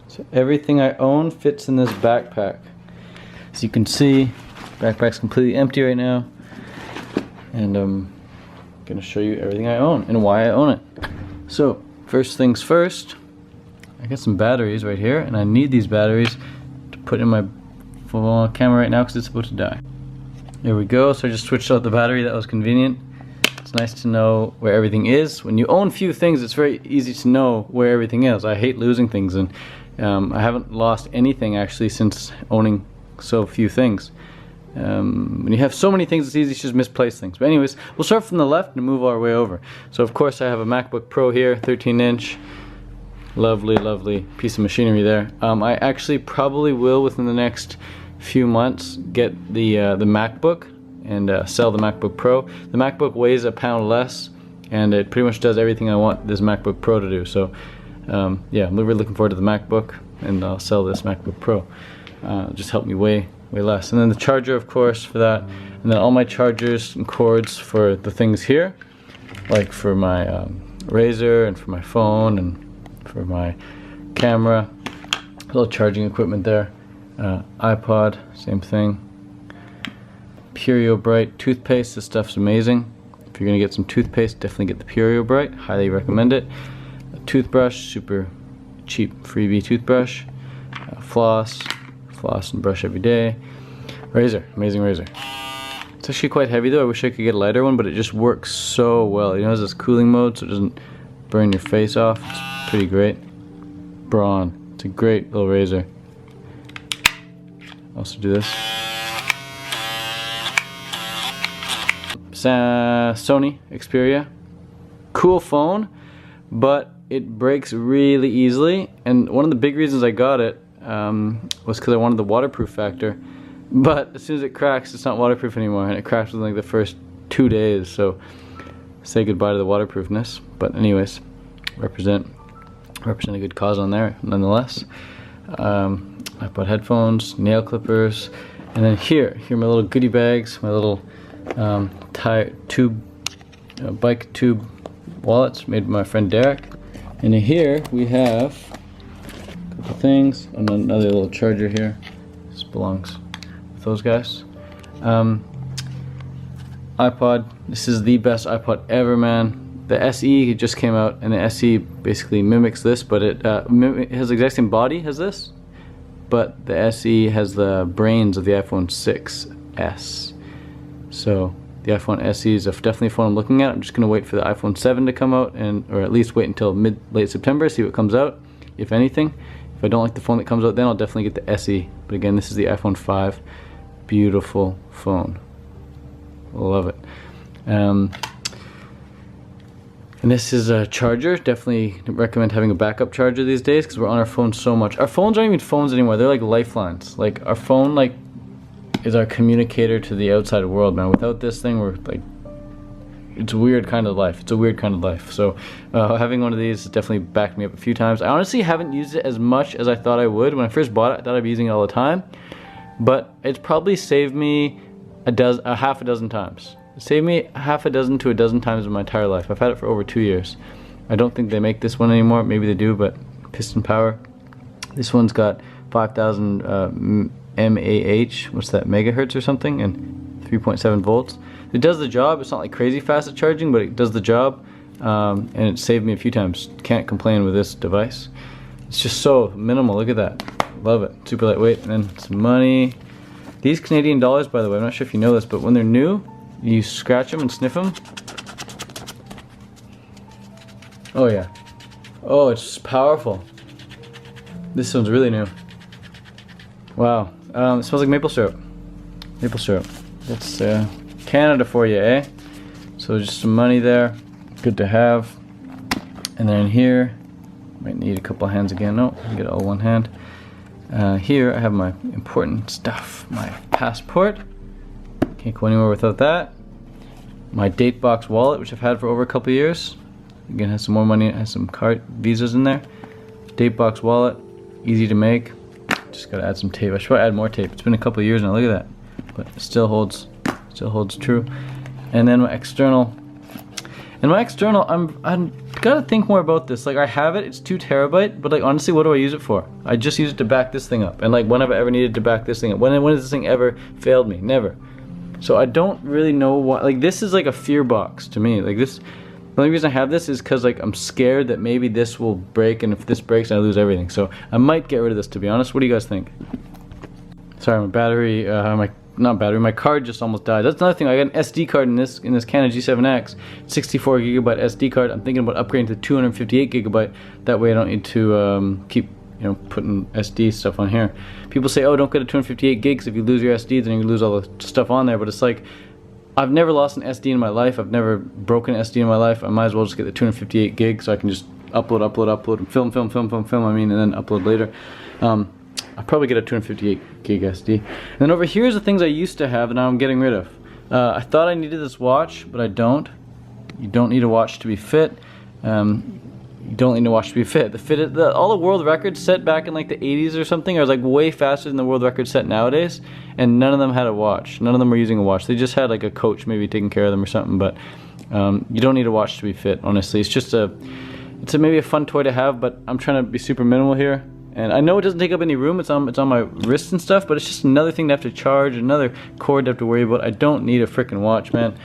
So everything I own fits in this backpack. As you can see, backpack's completely empty right now. And I'm gonna show you everything I own and why I own it. So, first things first, I got some batteries right here, and I need these batteries to put in my phone camera right now because it's about to die. There we go, so I just switched out the battery. That was convenient. It's nice to know where everything is. When you own few things, it's very easy to know where everything is. I hate losing things, and I haven't lost anything actually since owning so few things. When you have so many things, it's easy to just misplace things. But anyways, we'll start from the left and move our way over. So of course I have a MacBook Pro here, 13-inch. Lovely, lovely piece of machinery there. I actually probably will within the next few months get the MacBook and sell the MacBook Pro. The MacBook weighs a pound less, and it pretty much does everything I want this MacBook Pro to do. So yeah, I'm really looking forward to the MacBook, and I'll sell this MacBook Pro. Just help me way less. And then the charger, of course, for that, and then all my chargers and cords for the things here, like for my Razor and for my phone and for my camera. A little charging equipment there. iPod, same thing. Pureo Bright toothpaste. This stuff's amazing. If you're gonna get some toothpaste, definitely get the Pureo Bright. Highly recommend it. A toothbrush, super cheap freebie toothbrush. Floss and brush every day. Razor, amazing razor. It's actually quite heavy though. I wish I could get a lighter one, but it just works so well. You know, it has this cooling mode, so it doesn't burn your face off. It's pretty great. Braun, it's a great little razor. Also do this. Sony Xperia. Cool phone, but it breaks really easily. And one of the big reasons I got it was because I wanted the waterproof factor, but as soon as it cracks, it's not waterproof anymore, and it cracks within like the first 2 days. So say goodbye to the waterproofness. But anyways, represent a good cause on there nonetheless. I bought headphones, nail clippers, and then here are my little goodie bags, my little bike tube wallets made by my friend Derek. And in here we have things, and another little charger here. This belongs with those guys. iPod. This is the best iPod ever, man. The SE just came out, and the SE basically mimics this, but it has the exact same body as this, but the SE has the brains of the iPhone 6s. So the iPhone SE is definitely a phone I'm looking at. I'm just gonna wait for the iPhone 7 to come out, or at least wait until late September, see what comes out, if anything. If I don't like the phone that comes out, then I'll definitely get the SE. But again, this is the iPhone 5. Beautiful phone. Love it. And this is a charger. Definitely recommend having a backup charger these days because we're on our phones so much. Our phones aren't even phones anymore. They're like lifelines. Like our phone is our communicator to the outside world, man. Without this thing, we're like, it's a weird kind of life. It's a weird kind of life. So having one of these definitely backed me up a few times. I honestly haven't used it as much as I thought I would. When I first bought it, I thought I'd be using it all the time. But it's probably saved me half a dozen times. It saved me half a dozen to a dozen times in my entire life. I've had it for over 2 years. I don't think they make this one anymore. Maybe they do, but piston power. This one's got 5,000 mAh, what's that, megahertz or something, and 3.7 volts. It does the job. It's not like crazy fast at charging, but it does the job, and it saved me a few times. Can't complain with this device. It's just so minimal. Look at that. Love it. Super lightweight. And then some money. These Canadian dollars, by the way, I'm not sure if you know this, but when they're new, you scratch them and sniff them. Oh yeah. Oh, it's powerful. This one's really new. Wow. It smells like maple syrup. Maple syrup. That's Canada for you, eh? So just some money there. Good to have. And then here, might need a couple hands again. No, I can get it all one hand. Here I have my important stuff. My passport. Can't go anywhere without that. My Datebox wallet, which I've had for over a couple years. Again, has some more money. It has some card visas in there. Datebox wallet, easy to make. Just gotta add some tape. I should probably add more tape. It's been a couple of years now. Look at that, but it still holds true. And then my external. And my external, I'm gotta think more about this. Like, I have it, it's 2 terabyte, but like honestly, what do I use it for? I just use it to back this thing up. And like, when have I ever needed to back this thing up? When has this thing ever failed me? Never. So I don't really know why. Like, this is like a fear box to me. Like, this, the only reason I have this is because like I'm scared that maybe this will break, and if this breaks, I lose everything. So I might get rid of this, to be honest. What do you guys think? Sorry, my battery, my card just almost died. That's another thing. I got an SD card in this Canon G7X, 64 gigabyte SD card. I'm thinking about upgrading to 258 gigabyte. That way I don't need to keep, you know, putting SD stuff on here. People say, oh, don't go to 258 gigs. If you lose your SD, then you lose all the stuff on there. But it's like, I've never lost an SD in my life. I've never broken an SD in my life. I might as well just get the 258 gigs so I can just upload, and film, I mean, and then upload later. I'll probably get a 258 gig SD. And then over here is the things I used to have and now I'm getting rid of. I thought I needed this watch, but I don't. You don't need a watch to be fit. You don't need a watch to be fit. All the world records set back in like the 80s or something are like way faster than the world records set nowadays, and none of them had a watch. None of them were using a watch. They just had like a coach maybe taking care of them or something, but you don't need a watch to be fit, honestly. It's just maybe a fun toy to have, but I'm trying to be super minimal here. And I know it doesn't take up any room, it's on my wrist and stuff, but it's just another thing to have to charge, another cord to have to worry about. I don't need a freaking watch, man.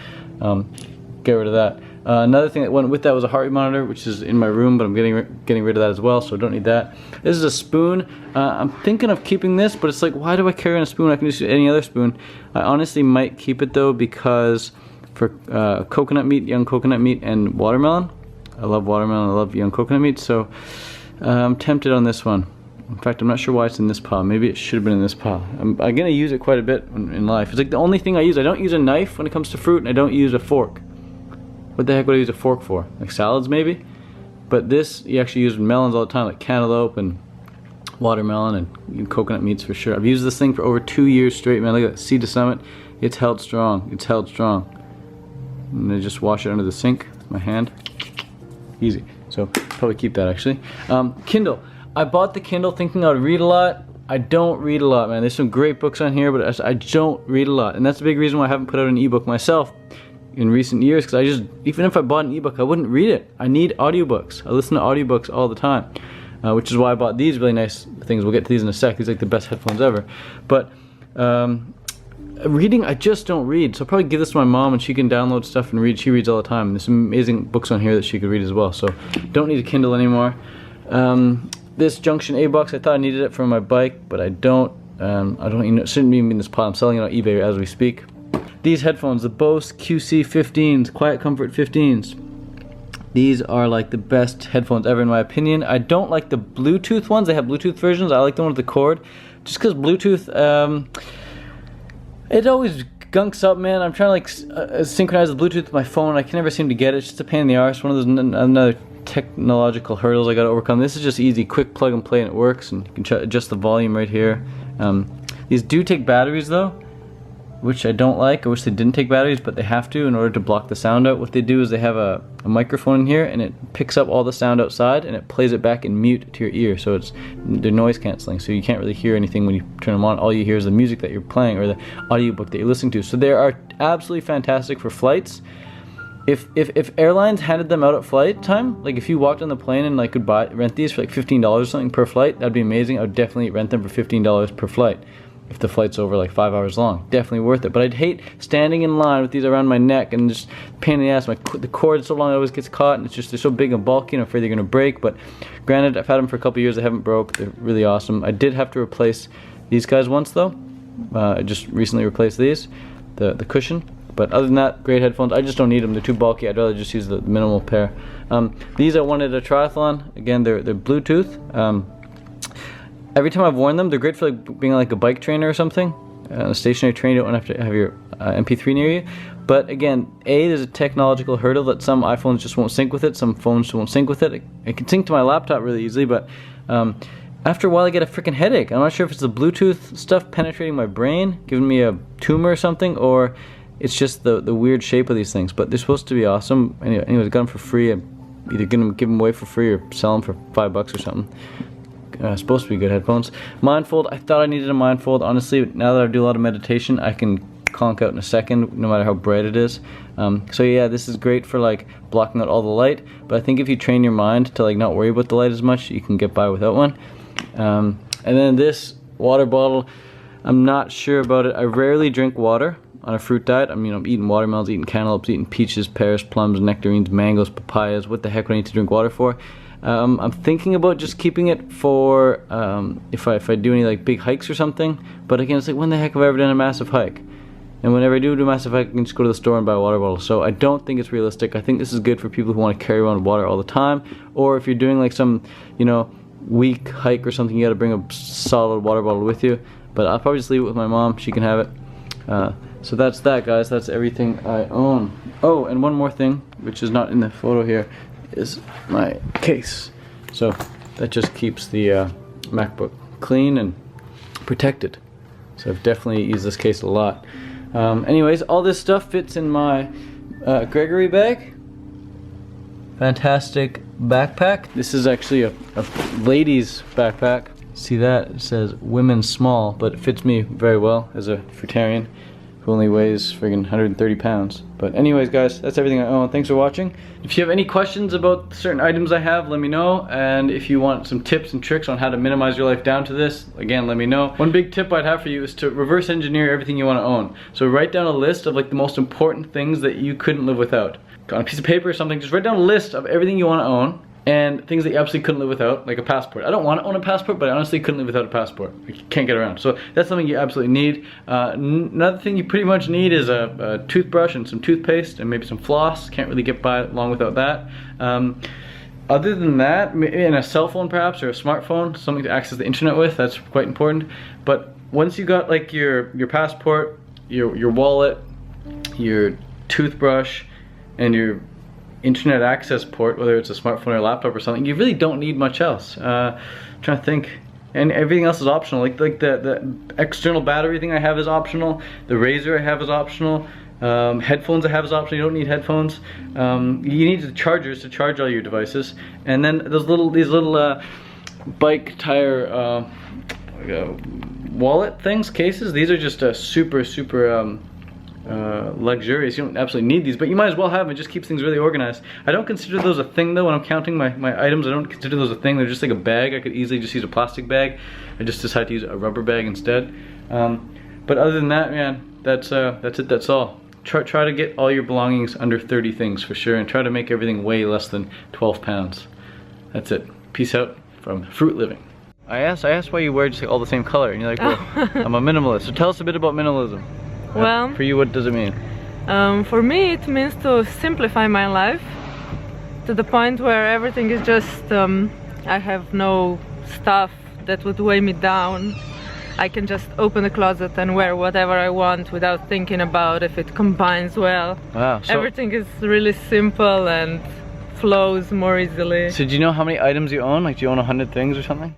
Get rid of that. Another thing that went with that was a heart rate monitor, which is in my room, but I'm getting rid of that as well, so I don't need that. This is a spoon. I'm thinking of keeping this, but it's like, why do I carry on a spoon? I can just use any other spoon. I honestly might keep it though, because for coconut meat, young coconut meat, and watermelon. I love watermelon, I love young coconut meat, so I'm tempted on this one. In fact, I'm not sure why it's in this pile. Maybe it should have been in this pile. I'm gonna use it quite a bit in life. It's like the only thing I use. I don't use a knife when it comes to fruit, and I don't use a fork. What the heck would I use a fork for? Like salads maybe? But this, you actually use melons all the time, like cantaloupe and watermelon and coconut meats for sure. I've used this thing for over 2 years straight, man. Look at that, Seed to Summit. It's held strong, it's held strong. And I just wash it under the sink with my hand. Easy. So probably keep that actually. Kindle. I bought the Kindle thinking I would read a lot. I don't read a lot, man. There's some great books on here, but I don't read a lot. And that's the big reason why I haven't put out an ebook myself in recent years, because even if I bought an ebook, I wouldn't read it. I need audiobooks. I listen to audiobooks all the time, which is why I bought these really nice things. We'll get to these in a sec. These are like the best headphones ever. But reading, I just don't read. So I'll probably give this to my mom and she can download stuff and read. She reads all the time. There's some amazing books on here that she could read as well. So don't need a Kindle anymore. This Junction A box, I thought I needed it for my bike, but I don't. It shouldn't even be in this pile. I'm selling it on eBay as we speak. These headphones, the Bose QC15s, Quiet Comfort 15s. These are like the best headphones ever in my opinion. I don't like the Bluetooth ones. They have Bluetooth versions. I like the one with the cord. Just because Bluetooth, it always gunks up, man. I'm trying to like synchronize the Bluetooth with my phone. I can never seem to get it. It's just a pain in the arse. One of those another technological hurdles I got to overcome. This is just easy, quick plug and play, and it works. And you can adjust the volume right here. These do take batteries though, which I don't like. I wish they didn't take batteries, but they have to in order to block the sound out. What they do is they have a microphone in here, and it picks up all the sound outside and it plays it back in mute to your ear, so they're noise canceling, so you can't really hear anything when you turn them on. All you hear is the music that you're playing or the audiobook that you're listening to. So they are absolutely fantastic for flights. If airlines handed them out at flight time, like if you walked on the plane and like could rent these for like $15 or something per flight, that'd be amazing. I would definitely rent them for $15 per flight. If the flight's over like 5 hours long, definitely worth it. But I'd hate standing in line with these around my neck and just pain in the ass. The cord is so long it always gets caught, and they're so big and bulky, and I'm afraid they're gonna break. But granted, I've had them for a couple years, they haven't broke. They're really awesome. I did have to replace these guys once though. I just recently replaced these, the cushion. But other than that, great headphones. I just don't need them. They're too bulky. I'd rather just use the minimal pair. These I wanted a triathlon. Again, they're Bluetooth. Every time I've worn them, they're great for like being like a bike trainer or something. A stationary train, you don't have to have your MP3 near you. But again, there's a technological hurdle that some iPhones just won't sync with it. Some phones won't sync with it. It can sync to my laptop really easily, but after a while I get a freaking headache. I'm not sure if it's the Bluetooth stuff penetrating my brain, giving me a tumor or something, or it's just the weird shape of these things. But they're supposed to be awesome. Anyways, I got them for free. I'm either gonna give them away for free or sell them for $5 or something. Supposed to be good headphones. Mindfold, I thought I needed a mindfold. Honestly, now that I do a lot of meditation, I can conk out in a second, no matter how bright it is. So yeah, this is great for like blocking out all the light, but I think if you train your mind to like not worry about the light as much, you can get by without one. And then this water bottle, I'm not sure about it. I rarely drink water on a fruit diet. I mean, I'm eating watermelons, eating cantaloupes, eating peaches, pears, plums, nectarines, mangoes, papayas. What the heck would I need to drink water for? I'm thinking about just keeping it for if I do any like big hikes or something. But again, it's like, when the heck have I ever done a massive hike? And whenever I do a massive hike, I can just go to the store and buy a water bottle. So I don't think it's realistic. I think this is good for people who want to carry around water all the time, or if you're doing like some, you know, week hike or something, you got to bring a solid water bottle with you. But I'll probably just leave it with my mom. She can have it. So that's that, guys. That's everything I own. Oh, and one more thing, which is not in the photo here, is my case. So that just keeps the MacBook clean and protected. So I've definitely used this case a lot. Anyways, all this stuff fits in my Gregory bag. Fantastic backpack. This is actually a ladies backpack. See that? It says women's small, but it fits me very well as a fruitarian who only weighs friggin' 130 pounds. But anyways, guys, that's everything I own. Thanks for watching. If you have any questions about certain items I have, let me know. And if you want some tips and tricks on how to minimize your life down to this, again, let me know. One big tip I'd have for you is to reverse engineer everything you want to own. So write down a list of like the most important things that you couldn't live without. On a piece of paper or something, just write down a list of everything you want to own and things that you absolutely couldn't live without, like a passport. I don't want to own a passport, but I honestly couldn't live without a passport. You can't get around. So that's something you absolutely need. Another thing you pretty much need is a toothbrush and some toothpaste and maybe some floss. Can't really get by long without that. Other than that, and a cell phone perhaps, or a smartphone, something to access the internet with, that's quite important. But once you got like your passport, your wallet, your toothbrush, and your internet access port, whether it's a smartphone or a laptop or something, you really don't need much else. Trying to think, and everything else is optional. Like the external battery thing I have is optional. The razor I have is optional. Headphones I have is optional. You don't need headphones. You need the chargers to charge all your devices, and then these little bike tire wallet things, cases. These are just super luxurious. You don't absolutely need these, but you might as well have them. It just keeps things really organized. I don't consider those a thing though when I'm counting my items. I don't consider those a thing. They're just like a bag. I could easily just use a plastic bag. I just decided to use a rubber bag instead. But other than that, man, that's it. That's all. Try to get all your belongings under 30 things for sure, and try to make everything weigh less than 12 pounds. That's it. Peace out from Fruit Living. I asked why you wear just like all the same color, and you're like, well, I'm a minimalist. So tell us a bit about minimalism. Well, for you, what does it mean? For me, it means to simplify my life to the point where everything is just, I have no stuff that would weigh me down. I can just open the closet and wear whatever I want without thinking about if it combines well. Wow. So everything is really simple and flows more easily. So do you know how many items you own? Like, do you own 100 things or something?